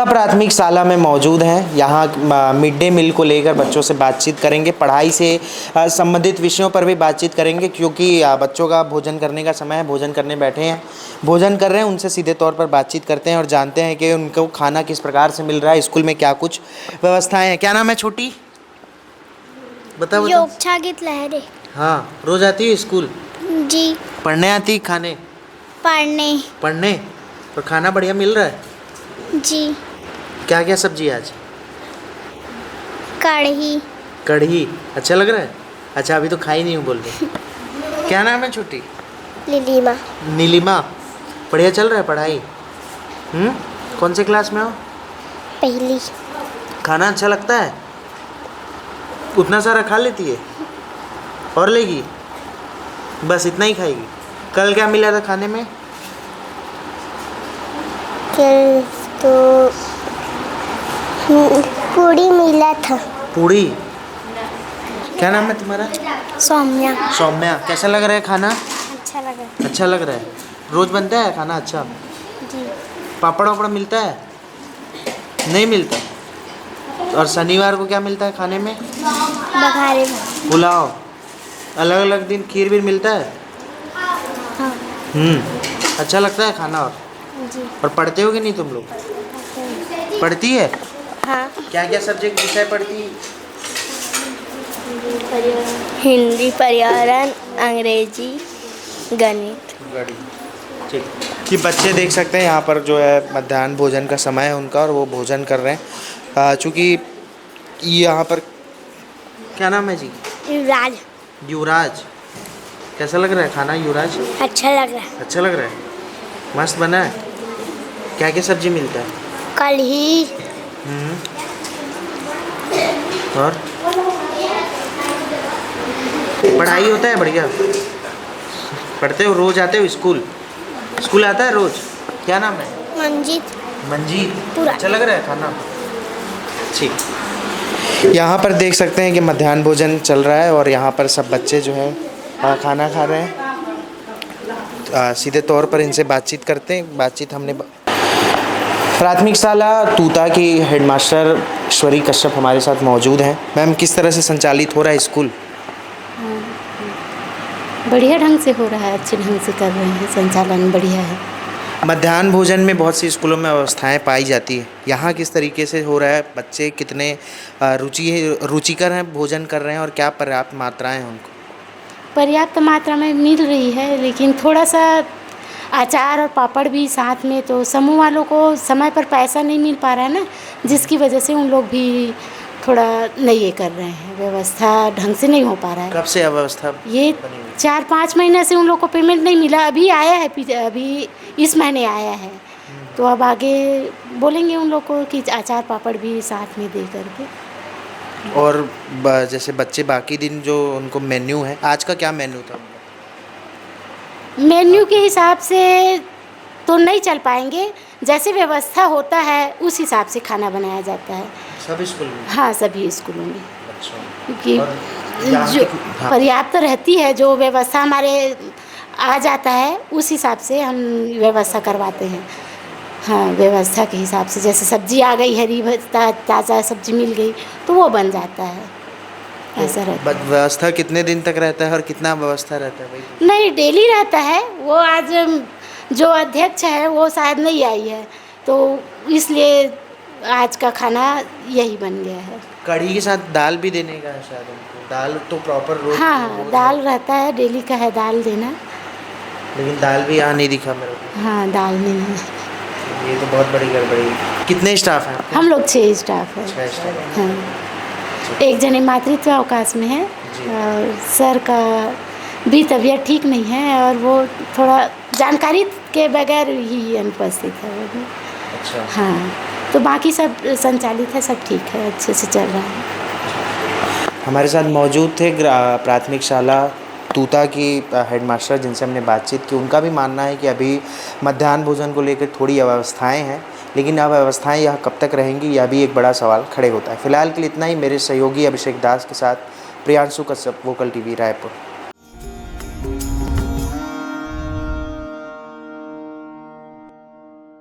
प्राथमिक शाला में मौजूद हैं। यहाँ मिड डे मील को लेकर बच्चों से बातचीत करेंगे, पढ़ाई से संबंधित विषयों पर भी बातचीत करेंगे, क्योंकि बच्चों का भोजन करने का समय है, भोजन करने बैठे हैं, भोजन कर रहे हैं। उनसे सीधे तौर पर बातचीत करते हैं और जानते हैं कि उनको खाना किस प्रकार से मिल रहा है, स्कूल में क्या कुछ व्यवस्थाएँ हैं। क्या नाम है छोटी? बताओ। योगछा गीत लहरे। हाँ, रोज आती है स्कूल? जी। पढ़ने आती? खाने पढ़ने और खाना बढ़िया मिल रहा है? जी। क्या क्या सब्जी है आज? कढ़ी। अच्छा लग रहा है? अच्छा, अभी तो खाई नहीं हूँ बोल रही। क्या नाम है छोटी? नीलिमा। बढ़िया चल रहा है पढ़ाई? कौन से क्लास में हो? पहली। खाना अच्छा लगता है? उतना सारा खा लेती है और लेगी? बस इतना ही खाएगी? कल क्या मिला था खाने में? कल तो पूड़ी मिला था। पूड़ी। क्या नाम है तुम्हारा? सौम्या। कैसा लग रहा है खाना? अच्छा लगा। अच्छा लग रहा है। रोज बनता है खाना अच्छा? जी। पापड़ वापड़ मिलता है? नहीं मिलता। और शनिवार को क्या मिलता है खाने में? बघारे। पुलाव। अलग अलग दिन खीर भी मिलता है? हाँ। अच्छा लगता है खाना? और जी। और पढ़ते हो कि नहीं तुम लोग? पढ़ती है? हाँ। क्या क्या सब्जेक्ट विषय पढ़ती? हिंदी, पर्यावरण, अंग्रेजी, गणित। ठीक। कि बच्चे देख सकते हैं यहाँ पर जो है मध्याह्न भोजन का समय है उनका, और वो भोजन कर रहे हैं। चूँकि यहाँ पर क्या नाम है जी? युवराज। कैसा लग रहा है खाना युवराज? अच्छा लग रहा है। अच्छा लग रहा है? मस्त बना है। क्या क्या सब्जी मिलता है? कढ़ी। और पढ़ाई होता है बढ़िया? पढ़ते हो? रोज आते हो स्कूल? स्कूल आता है रोज? क्या नाम है? मंजीत। अच्छा लग रहा है खाना? ठीक। यहाँ पर देख सकते हैं कि मध्याह्न भोजन चल रहा है और यहाँ पर सब बच्चे जो हैं खाना खा रहे हैं। सीधे तौर पर इनसे बातचीत करते हैं। बातचीत हमने प्राथमिक शाला तूता की हेडमास्टर ईश्वरी कश्यप हमारे साथ मौजूद हैं। मैम, किस तरह से संचालित हो रहा है स्कूल? बढ़िया ढंग से हो रहा है, अच्छे ढंग से कर रहे हैं, संचालन बढ़िया है। मध्याह्न भोजन में बहुत सी स्कूलों में व्यवस्थाएं पाई जाती हैं, यहाँ किस तरीके से हो रहा है? बच्चे कितने रुचिकर हैं, भोजन कर रहे हैं, और क्या पर्याप्त मात्राएं हैं उनको? पर्याप्त मात्रा में मिल रही है, लेकिन थोड़ा सा अचार और पापड़ भी साथ में, तो समूह वालों को समय पर पैसा नहीं मिल पा रहा है ना, जिसकी वजह से उन लोग भी थोड़ा नहीं ये कर रहे हैं, व्यवस्था ढंग से नहीं हो पा रहा है। कब से अव्यवस्था? ये 4-5 महीने से उन लोग को पेमेंट नहीं मिला। अभी आया है, अभी इस महीने आया है, तो अब आगे बोलेंगे उन लोग को कि अचार पापड़ भी साथ में दे करके। और जैसे बच्चे बाकी दिन जो उनको मेन्यू है, आज का क्या मेन्यू था? मेन्यू के हिसाब से तो नहीं चल पाएंगे, जैसे व्यवस्था होता है उस हिसाब से खाना बनाया जाता है सभी स्कूल में? हाँ, सभी स्कूलों में। अच्छा। क्योंकि जो पर्याप्त रहती है, जो व्यवस्था हमारे आ जाता है उस हिसाब से हम व्यवस्था करवाते हैं। हाँ, व्यवस्था के हिसाब से, जैसे सब्जी आ गई, हरी ताज़ा सब्जी मिल गई तो वो बन जाता है, ऐसा रहता है। व्यवस्था कितने दिन तक रहता है और कितना व्यवस्था रहता है भाई? नहीं, डेली रहता है। वो आज जो अध्यक्ष है वो शायद नहीं आई है, तो इसलिए आज का खाना यही बन गया है। कढ़ी के साथ दाल भी देने का है शायद उनको? दाल तो प्रॉपर रोज? हाँ, दाल रहता है, डेली का है दाल देना। लेकिन दाल भी यहाँ नहीं दिखा मेरे को। हाँ, दाल नहीं है। ये तो बहुत बड़ी गड़बड़ी है। कितने स्टाफ हैं? हम लोग 6 स्टाफ हैं। 6 स्टाफ। हाँ, एक जने मातृत्व अवकाश में है, और सर का भी तबीयत ठीक नहीं है, और वो थोड़ा जानकारी के बगैर ही अनुपस्थित है वो भी। अच्छा। हाँ, तो बाकी सब संचालित है, सब ठीक है, अच्छे से चल रहा है। हमारे साथ मौजूद थे प्राथमिक शाला तूता की हेडमास्टर, जिनसे हमने बातचीत की। उनका भी मानना है कि अभी मध्याह्न भोजन को लेकर थोड़ी अव्यवस्थाएं हैं, लेकिन अव्यवस्थाएं यह कब तक रहेंगी, यह भी एक बड़ा सवाल खड़े होता है। फिलहाल के लिए इतना ही। मेरे सहयोगी अभिषेक दास के साथ प्रियांशु कश्यप, वोकल टीवी, रायपुर।